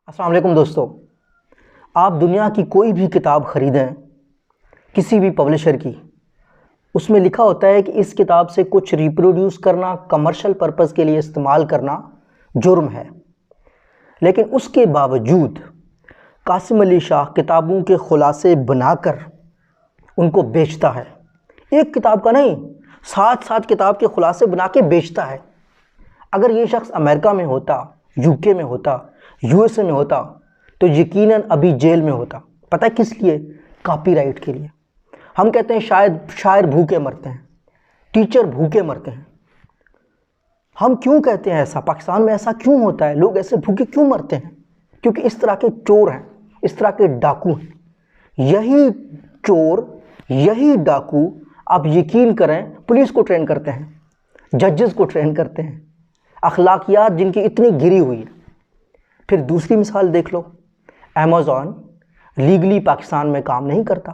السلام علیکم دوستو، آپ دنیا کی کوئی بھی کتاب خریدیں کسی بھی پبلشر کی، اس میں لکھا ہوتا ہے کہ اس کتاب سے کچھ ریپروڈیوس کرنا، کمرشل پرپس کے لیے استعمال کرنا جرم ہے۔ لیکن اس کے باوجود قاسم علی شاہ کتابوں کے خلاصے بنا کر ان کو بیچتا ہے۔ ایک کتاب کا نہیں، 7 کتاب کے خلاصے بنا کے بیچتا ہے۔ اگر یہ شخص امریکہ میں ہوتا، یو کے میں ہوتا، یو ایس اے میں ہوتا تو یقیناً ابھی جیل میں ہوتا۔ پتہ کس لیے؟ کاپی رائٹ کے لیے۔ ہم کہتے ہیں شاید شاعر بھوکے مرتے ہیں، ٹیچر بھوکے مرتے ہیں۔ ہم کیوں کہتے ہیں ایسا؟ پاکستان میں ایسا کیوں ہوتا ہے؟ لوگ ایسے بھوکے کیوں مرتے ہیں؟ کیونکہ اس طرح کے چور ہیں، اس طرح کے ڈاکو ہیں۔ یہی چور، یہی ڈاکو آپ یقین کریں پولیس کو ٹرین کرتے ہیں، ججز کو ٹرین کرتے ہیں، اخلاقیات جن کی اتنی گری ہوئی ہے۔ پھر دوسری مثال دیکھ لو، ایمیزون لیگلی پاکستان میں کام نہیں کرتا۔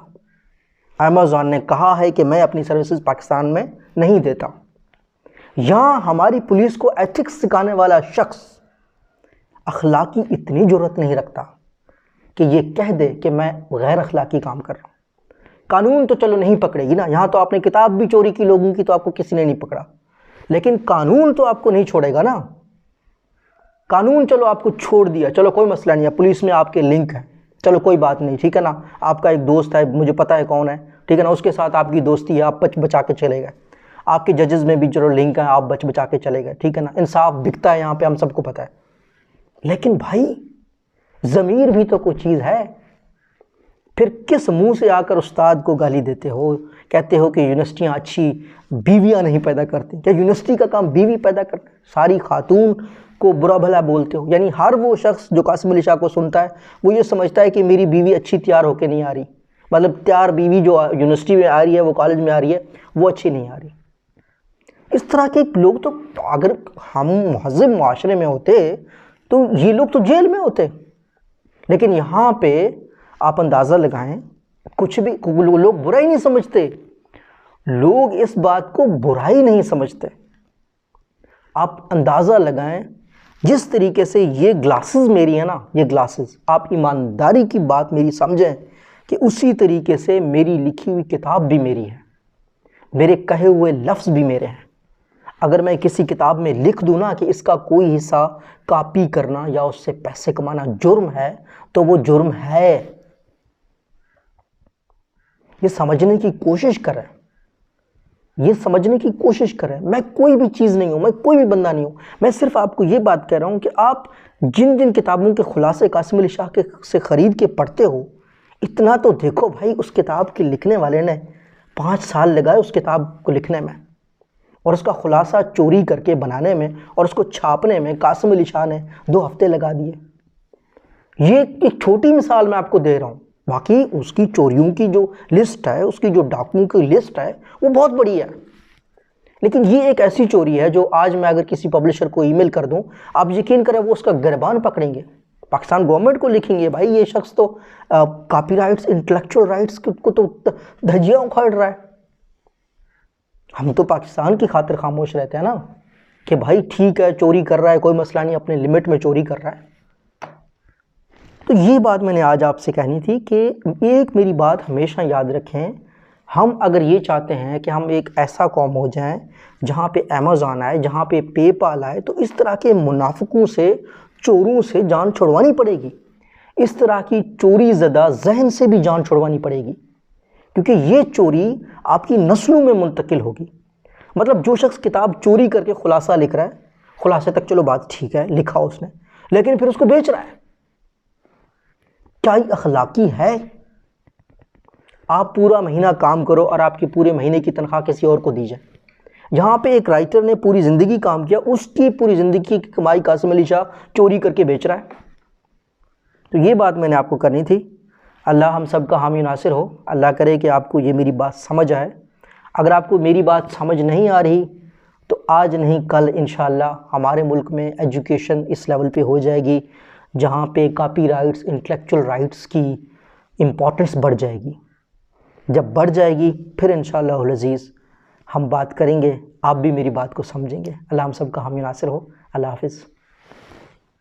ایمیزون نے کہا ہے کہ میں اپنی سروسز پاکستان میں نہیں دیتا۔ یہاں ہماری پولیس کو ایتھکس سکھانے والا شخص اخلاقی اتنی جرات نہیں رکھتا کہ یہ کہہ دے کہ میں غیر اخلاقی کام کر رہا ہوں۔ قانون تو چلو نہیں پکڑے گی نا، یہاں تو آپ نے کتاب بھی چوری کی لوگوں کی تو آپ کو کسی نے نہیں پکڑا، لیکن قانون تو آپ کو نہیں چھوڑے گا نا۔ قانون چلو آپ کو چھوڑ دیا، چلو کوئی مسئلہ نہیں ہے، پولیس میں آپ کے لنک ہے، چلو کوئی بات نہیں، ٹھیک ہے نا۔ آپ کا ایک دوست ہے، مجھے پتہ ہے کون ہے، ٹھیک ہے نا، اس کے ساتھ آپ کی دوستی ہے، آپ بچا کے چلے گئے۔ آپ کے ججز میں بھی چلو لنک ہیں، آپ بچا کے چلے گئے، ٹھیک ہے نا۔ انصاف بکتا ہے یہاں پہ، ہم سب کو پتہ ہے۔ لیکن بھائی ضمیر بھی تو کوئی چیز ہے۔ پھر کس منہ سے آ کر استاد کو گالی دیتے ہو، کہتے ہو کہ یونیورسٹیاں اچھی بیویاں نہیں پیدا کرتی؟ کیا یونیورسٹی کا کام بیوی پیدا کرتا ہے؟ ساری خاتون کو برا بھلا بولتے ہو؟ یعنی ہر وہ شخص جو قاسم علی شاہ کو سنتا ہے وہ یہ سمجھتا ہے کہ میری بیوی اچھی تیار ہو کے نہیں آ رہی، مطلب تیار بیوی جو یونیورسٹی میں آ رہی ہے، وہ کالج میں آ رہی ہے، وہ اچھی نہیں آ رہی۔ اس طرح کے لوگ تو اگر ہم مہذب معاشرے میں ہوتے تو یہ لوگ تو جیل میں ہوتے۔ لیکن یہاں پہ آپ اندازہ لگائیں، کچھ بھی لوگ برا ہی نہیں سمجھتے، لوگ اس بات کو برائی نہیں سمجھتے۔ آپ اندازہ لگائیں جس طریقے سے یہ گلاسز میری ہیں نا، یہ گلاسز، آپ ایمانداری کی بات میری سمجھیں کہ اسی طریقے سے میری لکھی ہوئی کتاب بھی میری ہے، میرے کہے ہوئے لفظ بھی میرے ہیں۔ اگر میں کسی کتاب میں لکھ دوں نا کہ اس کا کوئی حصہ کاپی کرنا یا اس سے پیسے کمانا جرم ہے تو وہ جرم ہے۔ یہ سمجھنے کی کوشش کریں، یہ سمجھنے کی کوشش کریں۔ میں کوئی بھی چیز نہیں ہوں، میں کوئی بھی بندہ نہیں ہوں، میں صرف آپ کو یہ بات کہہ رہا ہوں کہ آپ جن کتابوں کے خلاصے قاسم علی شاہ سے خرید کے پڑھتے ہو، اتنا تو دیکھو بھائی، اس کتاب کے لکھنے والے نے 5 سال لگائے اس کتاب کو لکھنے میں، اور اس کا خلاصہ چوری کر کے بنانے میں اور اس کو چھاپنے میں قاسم علی شاہ نے 2 ہفتے لگا دیے۔ یہ ایک چھوٹی مثال میں آپ کو دے رہا ہوں، باقی اس کی چوریوں کی جو لسٹ ہے، اس کی جو ڈاکوؤں کی لسٹ ہے، وہ بہت بڑی ہے۔ لیکن یہ ایک ایسی چوری ہے جو آج میں اگر کسی پبلشر کو ای میل کر دوں، آپ یقین کریں وہ اس کا گربان پکڑیں گے، پاکستان گورنمنٹ کو لکھیں گے، بھائی یہ شخص تو کاپی رائٹس، انٹلیکچوئل رائٹس کو تو دھجیاں اکھاڑ رہا ہے۔ ہم تو پاکستان کی خاطر خاموش رہتے ہیں نا کہ بھائی ٹھیک ہے، چوری کر رہا ہے، کوئی مسئلہ نہیں، اپنے لمٹ میں چوری کر رہا ہے۔ تو یہ بات میں نے آج آپ سے کہنی تھی کہ ایک میری بات ہمیشہ یاد رکھیں، ہم اگر یہ چاہتے ہیں کہ ہم ایک ایسا قوم ہو جائیں جہاں پہ ایمیزون آئے، جہاں پہ پے پال آئے، تو اس طرح کے منافقوں سے، چوروں سے جان چھڑوانی پڑے گی، اس طرح کی چوری زدہ ذہن سے بھی جان چھڑوانی پڑے گی، کیونکہ یہ چوری آپ کی نسلوں میں منتقل ہوگی۔ مطلب جو شخص کتاب چوری کر کے خلاصہ لکھ رہا ہے، خلاصے تک چلو بات ٹھیک ہے، لکھا اس نے، لیکن پھر اس کو بیچ رہا ہے، کیا یہ اخلاقی ہے؟ آپ پورا مہینہ کام کرو اور آپ کی پورے مہینے کی تنخواہ کسی اور کو دی جائے۔ یہاں پہ ایک رائٹر نے پوری زندگی کام کیا، اس کی پوری زندگی کی کمائی قاسم علی شاہ چوری کر کے بیچ رہا ہے۔ تو یہ بات میں نے آپ کو کرنی تھی۔ اللہ ہم سب کا حامی ناصر ہو، اللہ کرے کہ آپ کو یہ میری بات سمجھ آئے۔ اگر آپ کو میری بات سمجھ نہیں آ رہی تو آج نہیں کل انشاءاللہ ہمارے ملک میں ایجوکیشن اس لیول پہ ہو جائے گی جہاں پہ کاپی رائٹس، انٹلیکچوئل رائٹس کی امپورٹنس بڑھ جائے گی۔ جب بڑھ جائے گی پھر انشاءاللہ العزیز ہم بات کریں گے، آپ بھی میری بات کو سمجھیں گے۔ اللہ ہم سب کا حامی ناصر ہو۔ اللہ حافظ۔